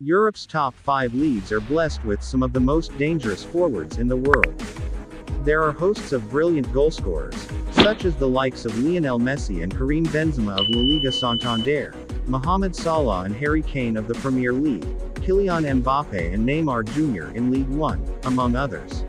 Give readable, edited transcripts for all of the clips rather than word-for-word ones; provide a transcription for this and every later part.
Europe's top 5 leagues are blessed with some of the most dangerous forwards in the world. There are hosts of brilliant goalscorers, such as the likes of Lionel Messi and Karim Benzema of Laliga Santander, Mohamed Salah and Harry Kane of the Premier League, Kylian Mbappe and Neymar Jr. in League One, among others.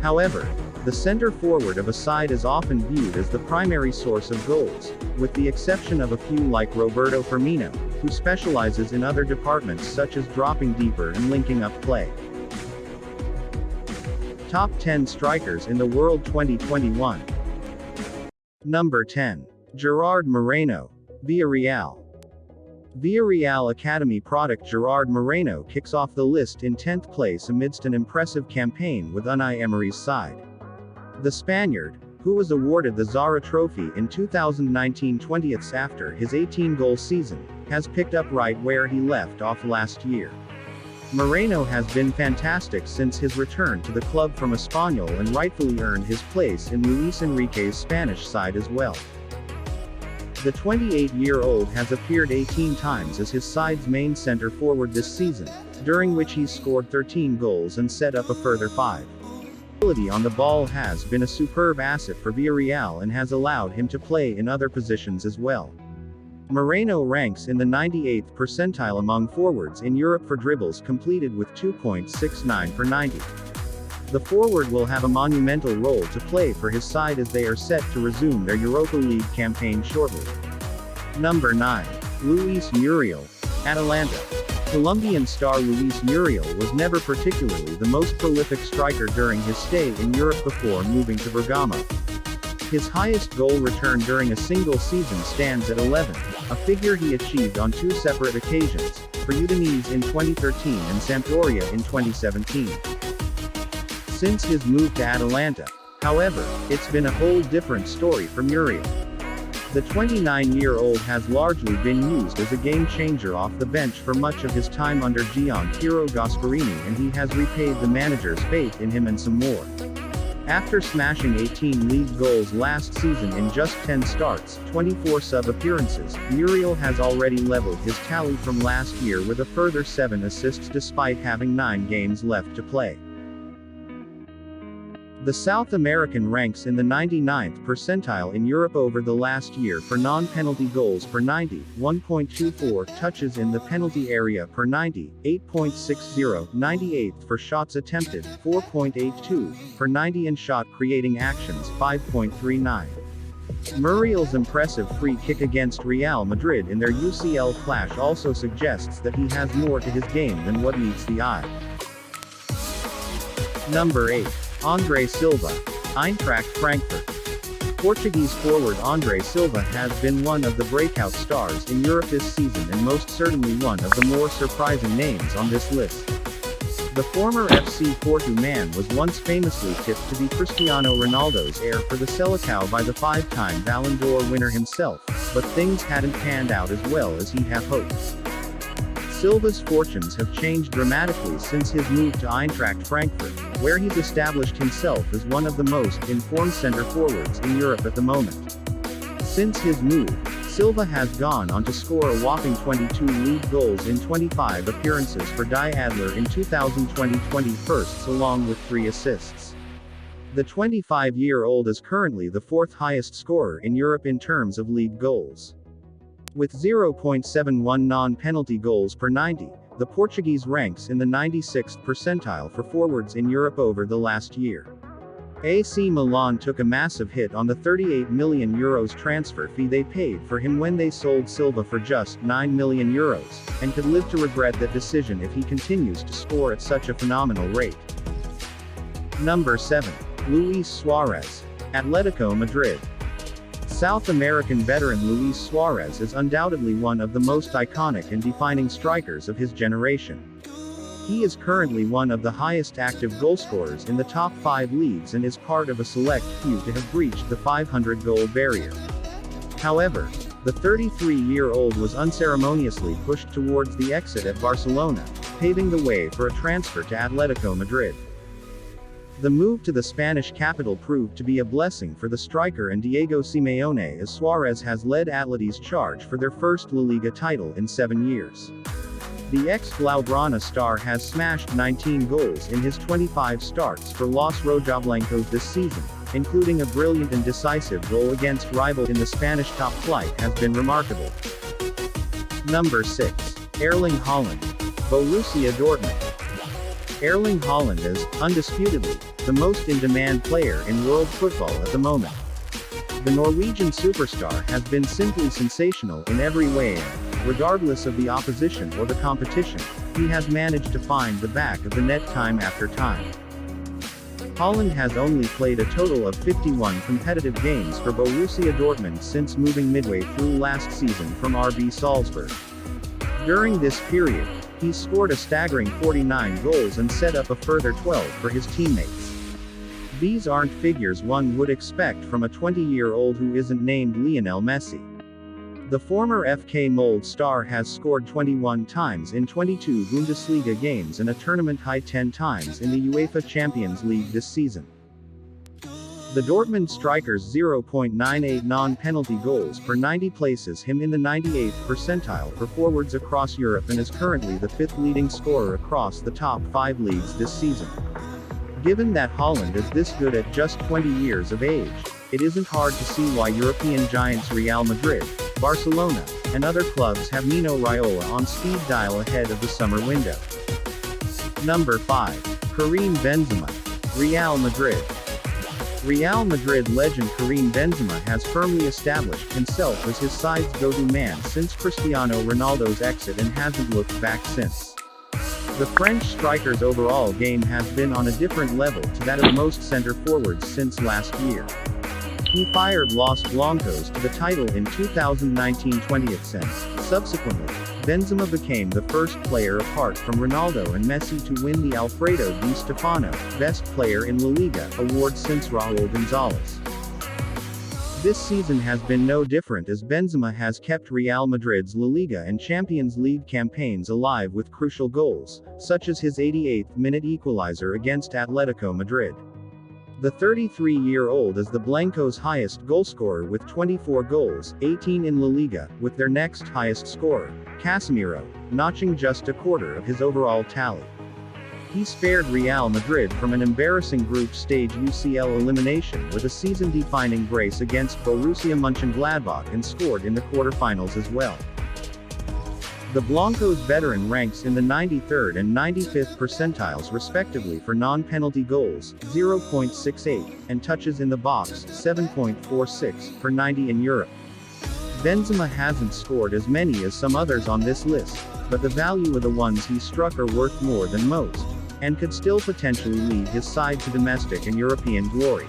However, the center forward of a side is often viewed as the primary source of goals, with the exception of a few like Roberto Firmino, who specializes in other departments such as dropping deeper and linking up play. Top 10 strikers in the world 2021. Number 10. Gerard Moreno, Villarreal. Villarreal Academy product Gerard Moreno kicks off the list in 10th place amidst an impressive campaign with Unai Emery's side. The Spaniard, who was awarded the Zara Trophy in 2019-20 after his 18-goal season, has picked up right where he left off last year. Moreno has been fantastic since his return to the club from Espanyol and rightfully earned his place in Luis Enrique's Spanish side as well. The 28-year-old has appeared 18 times as his side's main center forward this season, during which he's scored 13 goals and set up a further 5. Ability on the ball has been a superb asset for Villarreal and has allowed him to play in other positions as well. Moreno ranks in the 98th percentile among forwards in Europe for dribbles completed with 2.69 per 90. The forward will have a monumental role to play for his side as they are set to resume their Europa League campaign shortly. Number 9. Luis Muriel, Atalanta. Colombian star Luis Muriel was never particularly the most prolific striker during his stay in Europe before moving to Bergamo. His highest goal return during a single season stands at 11, a figure he achieved on 2 separate occasions, for Udinese in 2013 and Sampdoria in 2017. Since his move to Atalanta, however, it's been a whole different story for Muriel. The 29-year-old has largely been used as a game-changer off the bench for much of his time under Gian Piero Gasperini, and he has repaid the manager's faith in him and some more. After smashing 18 league goals last season in just 10 starts, 24 sub-appearances, Muriel has already leveled his tally from last year with a further 7 assists despite having 9 games left to play. The South American ranks in the 99th percentile in Europe over the last year for non-penalty goals per 90, 1.24 touches in the penalty area per 90, 8.60, 98th for shots attempted, 4.82 per 90 and shot creating actions, 5.39. Muriel's impressive free kick against Real Madrid in their UCL clash also suggests that he has more to his game than what meets the eye. Number 8. Andre Silva, Eintracht Frankfurt. Portuguese forward Andre Silva has been one of the breakout stars in Europe this season and most certainly one of the more surprising names on this list. The former FC Porto man was once famously tipped to be Cristiano Ronaldo's heir for the Selecao by the 5-time Ballon d'Or winner himself, but things hadn't panned out as well as he'd have hoped. Silva's fortunes have changed dramatically since his move to Eintracht Frankfurt, where he's established himself as one of the most informed center forwards in Europe at the moment. Since his move, Silva has gone on to score a whopping 22 league goals in 25 appearances for Die Adler in 2020-20 firsts along with 3 assists. The 25-year-old is currently the 4th highest scorer in Europe in terms of league goals. With 0.71 non-penalty goals per 90, the Portuguese ranks in the 96th percentile for forwards in Europe over the last year. AC Milan took a massive hit on the €38 million transfer fee they paid for him when they sold Silva for just €9 million, and could live to regret that decision if he continues to score at such a phenomenal rate. Number 7. Luis Suarez, Atletico Madrid. South American veteran Luis Suarez is undoubtedly one of the most iconic and defining strikers of his generation. He is currently one of the highest active goalscorers in the top 5 leagues and is part of a select few to have breached the 500-goal barrier. However, the 33-year-old was unceremoniously pushed towards the exit at Barcelona, paving the way for a transfer to Atletico Madrid. The move to the Spanish capital proved to be a blessing for the striker and Diego Simeone as Suarez has led Atleti's charge for their first La Liga title in 7 years. The ex-Blaugrana star has smashed 19 goals in his 25 starts for Los Rojablancos this season, including a brilliant and decisive goal against rival in the Spanish top flight has been remarkable. Number 6. Erling Haaland. Borussia Dortmund. Erling Haaland is, undisputedly, the most in-demand player in world football at the moment. The Norwegian superstar has been simply sensational in every way and, regardless of the opposition or the competition, he has managed to find the back of the net time after time. Haaland has only played a total of 51 competitive games for Borussia Dortmund since moving midway through last season from RB Salzburg. During this period, he scored a staggering 49 goals and set up a further 12 for his teammates. These aren't figures one would expect from a 20-year-old who isn't named Lionel Messi. The former FK Molde star has scored 21 times in 22 Bundesliga games and a tournament-high 10 times in the UEFA Champions League this season. The Dortmund striker's 0.98 non-penalty goals per 90 places him in the 98th percentile for forwards across Europe and is currently the 5th leading scorer across the top 5 leagues this season. Given that Haaland is this good at just 20 years of age, it isn't hard to see why European giants Real Madrid, Barcelona, and other clubs have Mino Raiola on speed dial ahead of the summer window. Number 5. Karim Benzema. Real Madrid. Real Madrid legend Karim Benzema has firmly established himself as his side's go-to man since Cristiano Ronaldo's exit and hasn't looked back since. The French striker's overall game has been on a different level to that of most center forwards since last year. He fired Los Blancos to the title in 2019-20 sense. Subsequently, Benzema became the first player apart from Ronaldo and Messi to win the Alfredo Di Stefano Best Player in La Liga award since Raúl González. This season has been no different as Benzema has kept Real Madrid's La Liga and Champions League campaigns alive with crucial goals, such as his 88th-minute equalizer against Atletico Madrid. The 33-year-old is the Blancos' highest goalscorer with 24 goals, 18 in La Liga, with their next highest scorer, Casemiro, notching just a quarter of his overall tally. He spared Real Madrid from an embarrassing group stage UCL elimination with a season-defining brace against Borussia Mönchengladbach and scored in the quarterfinals as well. The Blancos veteran ranks in the 93rd and 95th percentiles respectively for non-penalty goals, 0.68, and touches in the box, 7.46, per 90 in Europe. Benzema hasn't scored as many as some others on this list, but the value of the ones he struck are worth more than most, and could still potentially lead his side to domestic and European glory.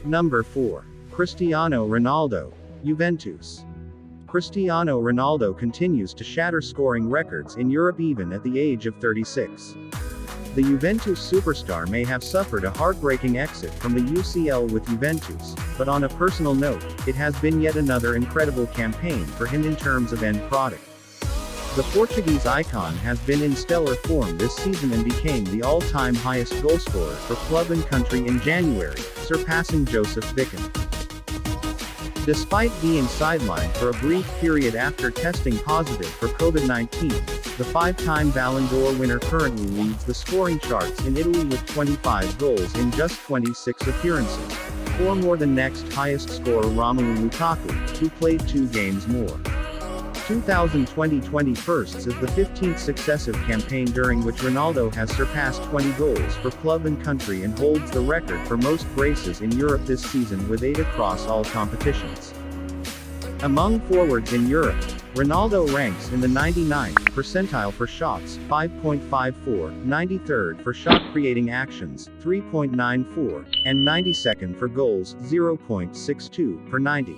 Number 4. Cristiano Ronaldo. Juventus. Cristiano Ronaldo continues to shatter scoring records in Europe even at the age of 36. The Juventus superstar may have suffered a heartbreaking exit from the UCL with Juventus, but on a personal note, it has been yet another incredible campaign for him in terms of end product. The Portuguese icon has been in stellar form this season and became the all-time highest goalscorer for club and country in January, surpassing Joseph Bican. Despite being sidelined for a brief period after testing positive for COVID-19, the 5-time Ballon d'Or winner currently leads the scoring charts in Italy with 25 goals in just 26 appearances, 4 more than next highest scorer Romelu Lukaku, who played 2 games more. 2020-21 is the 15th successive campaign during which Ronaldo has surpassed 20 goals for club and country and holds the record for most braces in Europe this season with 8 across all competitions. Among forwards in Europe, Ronaldo ranks in the 99th percentile for shots, 5.54, 93rd for shot-creating actions, 3.94, and 92nd for goals, 0.62, per 90.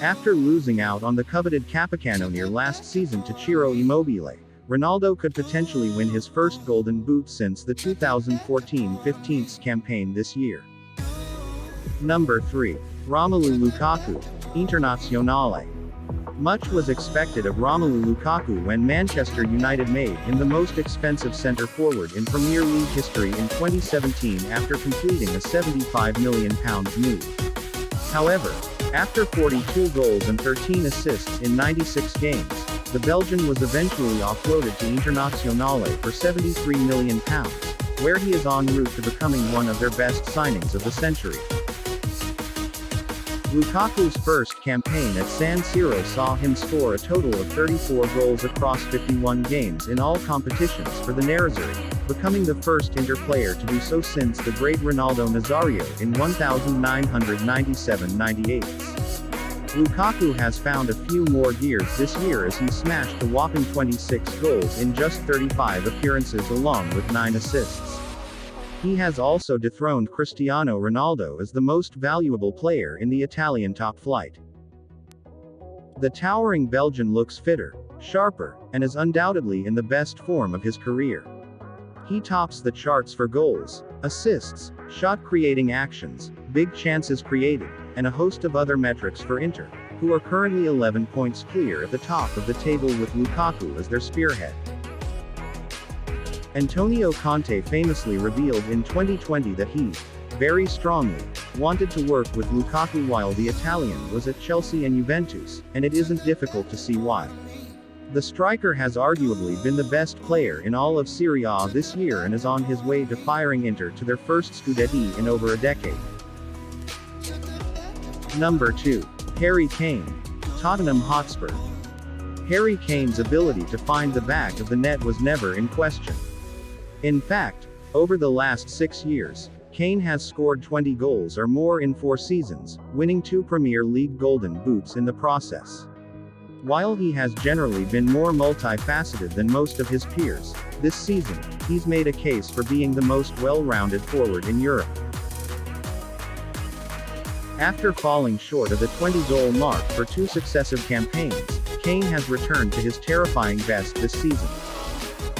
After losing out on the coveted Capocannoniere last season to Ciro Immobile, Ronaldo could potentially win his first Golden Boot since the 2014-15 campaign this year. Number 3. Romelu Lukaku. Internazionale. Much was expected of Romelu Lukaku when Manchester United made him the most expensive centre-forward in Premier League history in 2017 after completing a £75 million move. However, after 42 goals and 13 assists in 96 games, the Belgian was eventually offloaded to Internazionale for £73 million, where he is en route to becoming one of their best signings of the century. Lukaku's first campaign at San Siro saw him score a total of 34 goals across 51 games in all competitions for the Nerazzurri, becoming the first Inter player to do so since the great Ronaldo Nazario in 1997-98. Lukaku has found a few more gears this year as he smashed a whopping 26 goals in just 35 appearances along with 9 assists. He has also dethroned Cristiano Ronaldo as the most valuable player in the Italian top flight. The towering Belgian looks fitter, sharper, and is undoubtedly in the best form of his career. He tops the charts for goals, assists, shot-creating actions, big chances created, and a host of other metrics for Inter, who are currently 11 points clear at the top of the table with Lukaku as their spearhead. Antonio Conte famously revealed in 2020 that he, very strongly, wanted to work with Lukaku while the Italian was at Chelsea and Juventus, and it isn't difficult to see why. The striker has arguably been the best player in all of Serie A this year and is on his way to firing Inter to their first Scudetti in over a decade. Number 2. Harry Kane. Tottenham Hotspur. Harry Kane's ability to find the back of the net was never in question. In fact, over the last 6 years, Kane has scored 20 goals or more in 4 seasons, winning 2 Premier League Golden Boots in the process. While he has generally been more multifaceted than most of his peers, this season, he's made a case for being the most well-rounded forward in Europe. After falling short of the 20-goal mark for 2 successive campaigns, Kane has returned to his terrifying best this season.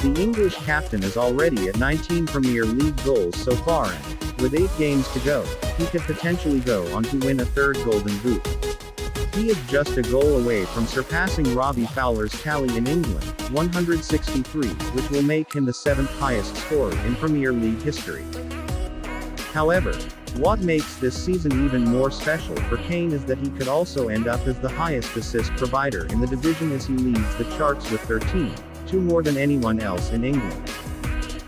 The English captain is already at 19 Premier League goals so far and, with 8 games to go, he could potentially go on to win a 3rd Golden Boot. He is just a goal away from surpassing Robbie Fowler's tally in England, 163, which will make him the 7th highest scorer in Premier League history. However, what makes this season even more special for Kane is that he could also end up as the highest assist provider in the division as he leads the charts with 13. 2 more than anyone else in England.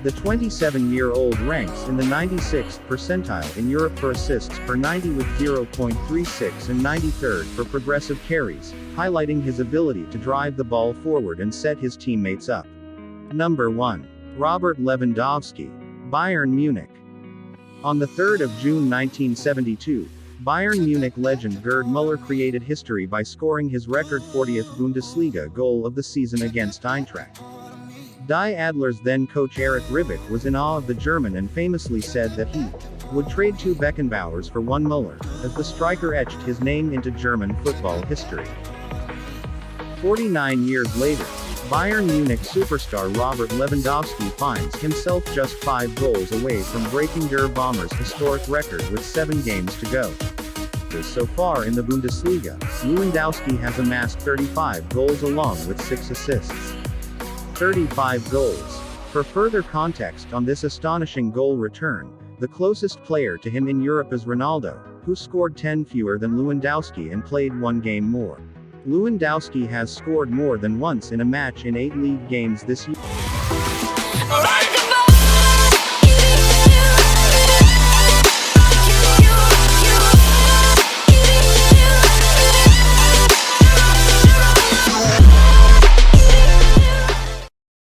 The 27-year-old ranks in the 96th percentile in Europe for assists per 90 with 0.36 and 93rd for progressive carries, highlighting his ability to drive the ball forward and set his teammates up. Number 1. Robert Lewandowski. Bayern Munich. On the 3rd of June 1972, Bayern Munich legend Gerd Müller created history by scoring his record 40th Bundesliga goal of the season against Eintracht. Die Adler's then-coach Erich Ribbeck was in awe of the German and famously said that he would trade 2 Beckenbauers for 1 Müller, as the striker etched his name into German football history. 49 years later, Bayern Munich superstar Robert Lewandowski finds himself just 5 goals away from breaking Der Bomber's historic record with 7 games to go. So far in the Bundesliga, Lewandowski has amassed 35 goals along with 6 assists. 35 goals. For further context on this astonishing goal return, the closest player to him in Europe is Ronaldo, who scored 10 fewer than Lewandowski and played 1 game more. Lewandowski has scored more than once in a match in 8 league games this year.